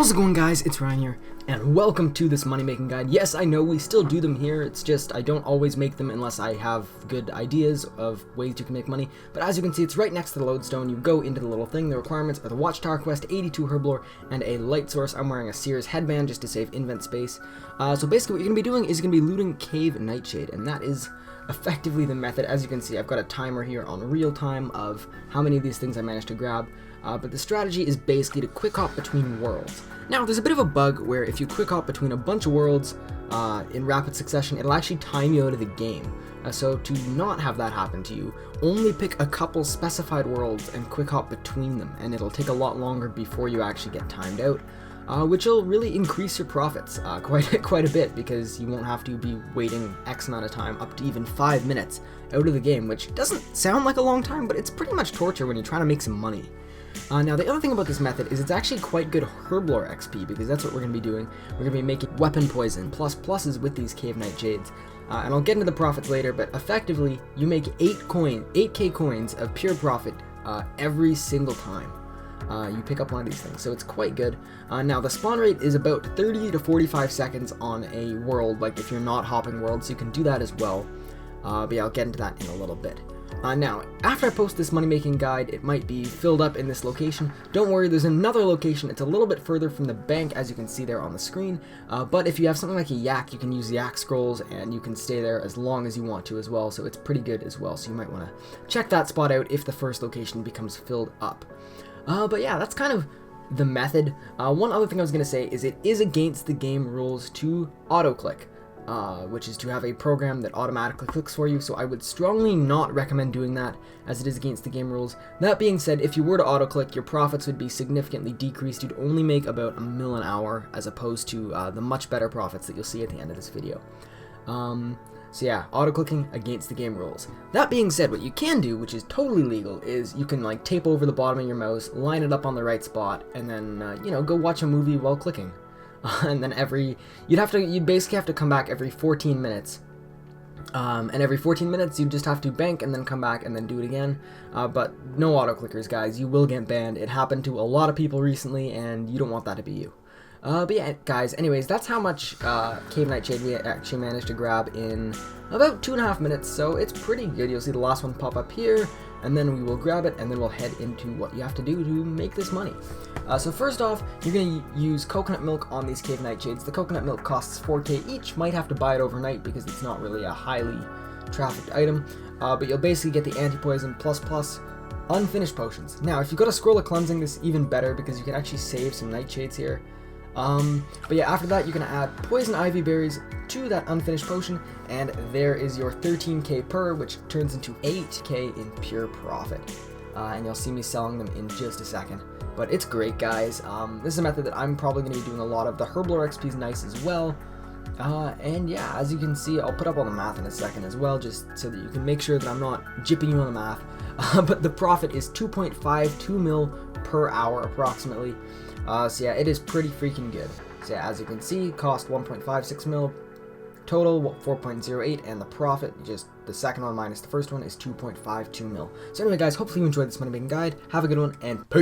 How's it going, guys? It's Ryan here, and welcome to this money making guide. Yes, I know we still do them here, it's just I don't always make them unless I have good ideas of ways you can make money. But as you can see, it's right next to the lodestone. You go into the little thing. The requirements are the Watchtower quest, 82 herblore, and a light source. I'm wearing a Sears headband just to save invent space. So basically what you're going to be doing is you're going to be looting Cave Nightshade, and that is effectively the method. As you can see, I've got a timer here on real time of how many of these things I managed to grab. But the strategy is basically to quick hop between worlds. Now, there's a bit of a bug where if you quick hop between a bunch of worlds in rapid succession, it'll actually time you out of the game. So to not have that happen to you, only pick a couple specified worlds and quick hop between them, and it'll take a lot longer before you actually get timed out, which will really increase your profits quite a bit, because you won't have to be waiting X amount of time, up to even 5 minutes out of the game, which doesn't sound like a long time, but it's pretty much torture when you're trying to make some money. Now, the other thing about this method is it's actually quite good herblore XP, because that's what we're going to be doing. We're going to be making weapon poison pluses with these Cave Nightshades, and I'll get into the profits later, but effectively, you make 8k coins of pure profit every single time you pick up one of these things, so it's quite good. Now, the spawn rate is about 30 to 45 seconds on a world, like if you're not hopping worlds, so you can do that as well, but yeah, I'll get into that in a little bit. Now, after I post this money-making guide, it might be filled up in this location. Don't worry, there's another location. It's a little bit further from the bank, as you can see there on the screen. But if you have something like a yak, you can use the yak scrolls, and you can stay there as long as you want to as well. So it's pretty good as well. So you might want to check that spot out if the first location becomes filled up. But yeah, that's kind of the method. One other thing I was going to say is it is against the game rules to auto-click. Which is to have a program that automatically clicks for you, so I would strongly not recommend doing that, as it is against the game rules. That being said, if you were to auto-click, your profits would be significantly decreased. You'd only make about $1 mil an hour, as opposed to the much better profits that you'll see at the end of this video. So yeah, auto-clicking against the game rules. That being said, what you can do, which is totally legal, is you can like tape over the bottom of your mouse, line it up on the right spot, and then, go watch a movie while clicking. And then you'd basically have to come back every 14 minutes. And every 14 minutes you just have to bank and then come back and then do it again. But no auto clickers, guys. You will get banned. It happened to a lot of people recently, and you don't want that to be you. But yeah, guys, anyways, that's how much Cave Nightshade we actually managed to grab in about 2.5 minutes, so it's pretty good. You'll see the last one pop up here, and then we will grab it, and then we'll head into what you have to do to make this money. So first off, you're going to use coconut milk on these Cave Nightshades. The coconut milk costs 4k each. Might have to buy it overnight because it's not really a highly trafficked item, but you'll basically get the anti-poison plus unfinished potions. Now, if you go to Scroll of Cleansing, this is even better because you can actually save some nightshades here. But yeah, after that, you're going to add poison ivy berries to that unfinished potion, and there is your 13k per, which turns into 8k in pure profit. And you'll see me selling them in just a second. But it's great, guys. This is a method that I'm probably going to be doing a lot of. The herblore XP is nice as well. And yeah, as you can see, I'll put up all the math in a second as well, just so that you can make sure that I'm not jipping you on the math. But the profit is 2.52 mil per hour approximately. So yeah, it is pretty freaking good. So yeah, as you can see, cost 1.56 mil, total 4.08, and the profit, just the second one minus the first one, is 2.52 mil. So anyway, guys, hopefully you enjoyed this money making guide. Have a good one, and peace.